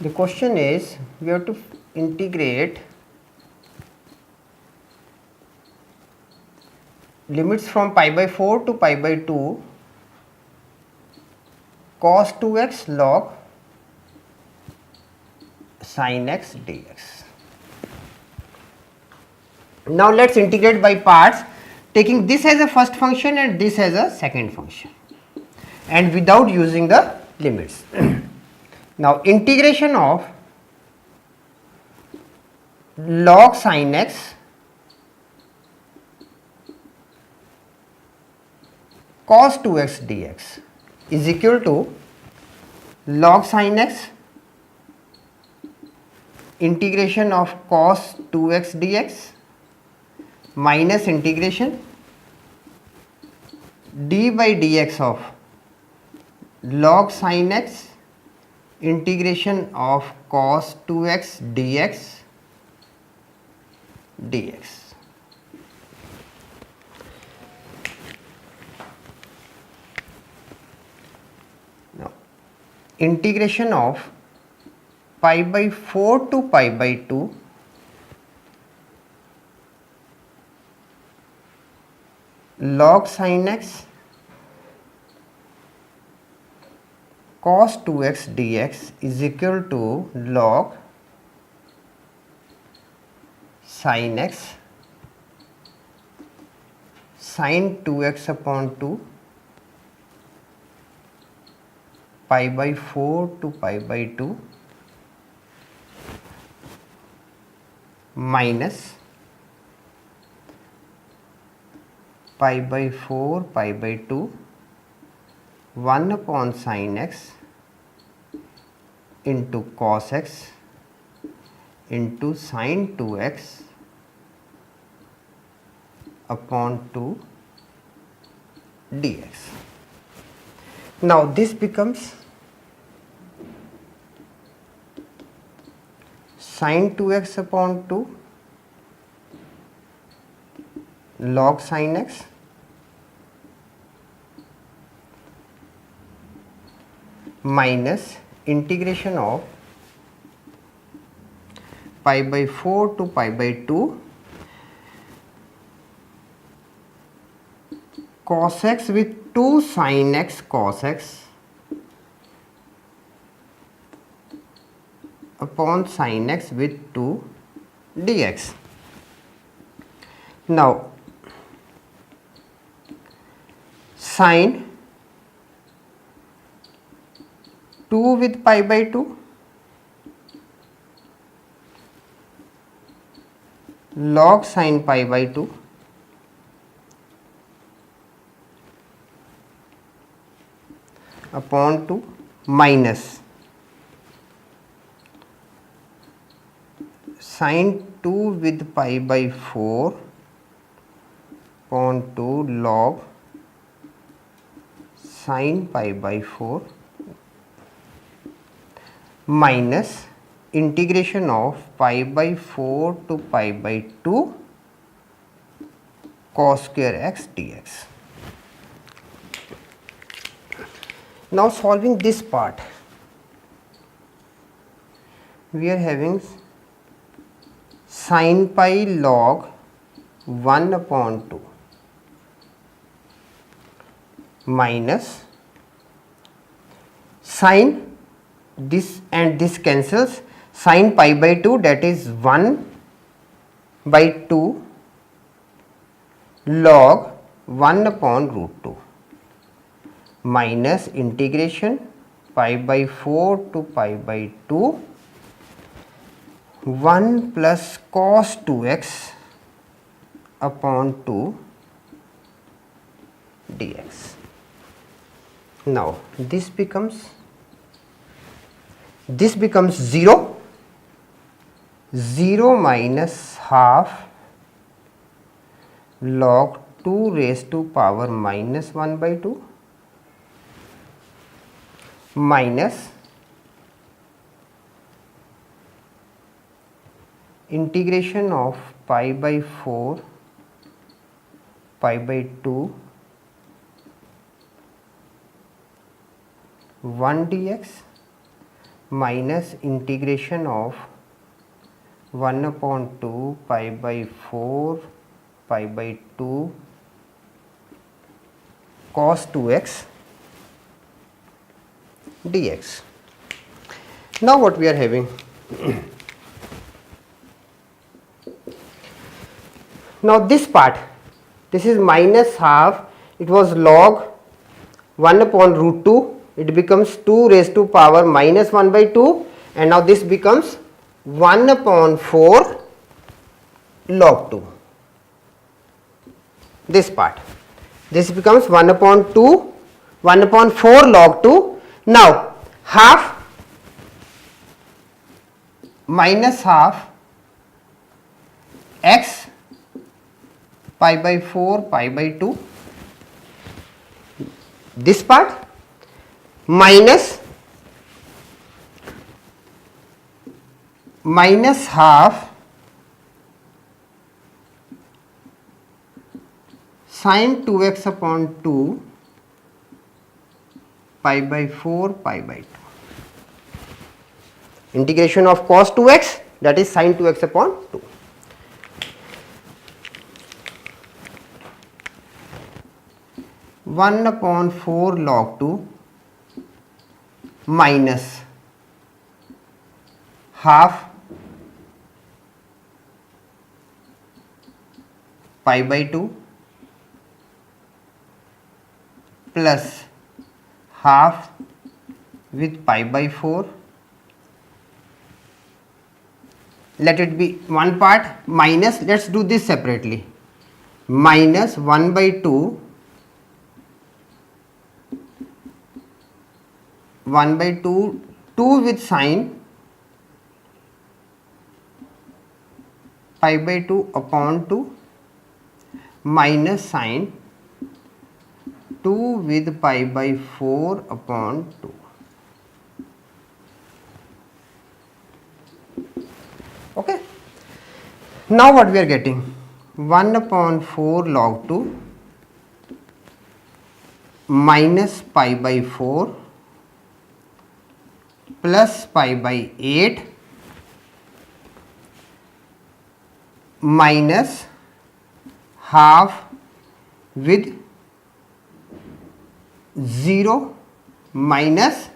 The question is, we have to integrate limits from pi by 4 to pi by 2 cos 2x log sin x dx. Now let's integrate by parts, taking this as a first function and this as a second function, and without using the limits. Now integration of log sin x cos 2x dx is equal to log sin x integration of cos 2x dx minus integration d by dx of log sin x integration of cos 2x dx dx. Now integration of pi by 4 to pi by 2 log sin x cos 2x dx is equal to log sin x sin 2x upon 2 pi by 4 to pi by 2 minus pi by 4 pi by 2 1 upon sin x into cos x into sin 2x upon 2 dx. Now this becomes sin 2x upon 2 log sin x minus integration of pi by 4 to pi by 2 cos x with 2 sin x cos x upon sin x with 2 dx. Now sin 2 with pi by 2 log sin pi by 2 upon 2 minus sin 2 with pi by 4 upon 2 log sin pi by 4 minus integration of pi by 4 to pi by 2 cos square x dx. Now solving this part, we are having sin pi log 1 upon 2 minus sin this and this cancels, sin pi by 2 that is 1 by 2 log 1 upon root 2 minus integration pi by 4 to pi by 2 1 plus cos 2x upon 2 dx. Now this becomes 0 minus half log 2 raised to power minus 1 by 2 minus integration of pi by 4 pi by 2 1 dx minus integration of 1 upon 2 pi by 4 pi by 2 cos 2x dx. Now what we are having? Now this part, this is minus half, it was log 1 upon root 2, it becomes 2 raised to power minus 1 by 2, and now this becomes 1 upon 4 log 2. This part, this becomes 1 upon 2, 1 upon 4 log 2. Now half minus half x pi by 4 pi by 2, this part minus half sin 2x upon 2 pi by 4 pi by 2. Integration of cos 2x, that is sin 2x upon 2. One upon 4 log 2 minus half pi by 2 plus half with pi by 4. Let it be one part minus, let us do this separately, minus 1 by 2 1 by 2 with sine pi by 2 upon 2 minus sine 2 with pi by 4 upon 2. Okay. Now what we are getting? 1 upon 4 log 2 minus pi by 4 plus pi by 8 minus half with 0 minus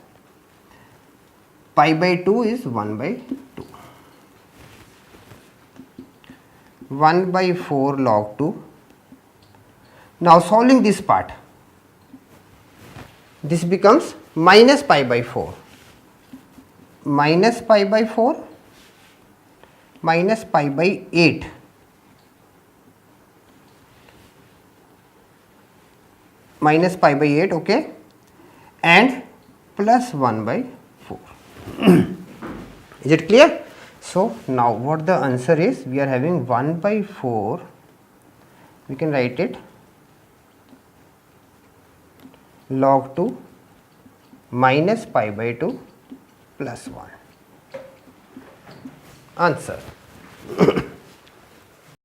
pi by 2 is 1 by 2. 1 by 4 log 2. Now solving this part, this becomes minus pi by 4. Minus pi by 4 minus pi by 8 minus pi by 8, okay, and plus 1 by 4. Is it clear? So now what the answer is, we are having 1 by 4, we can write it log 2 minus pi by 2 plus 1. Answer.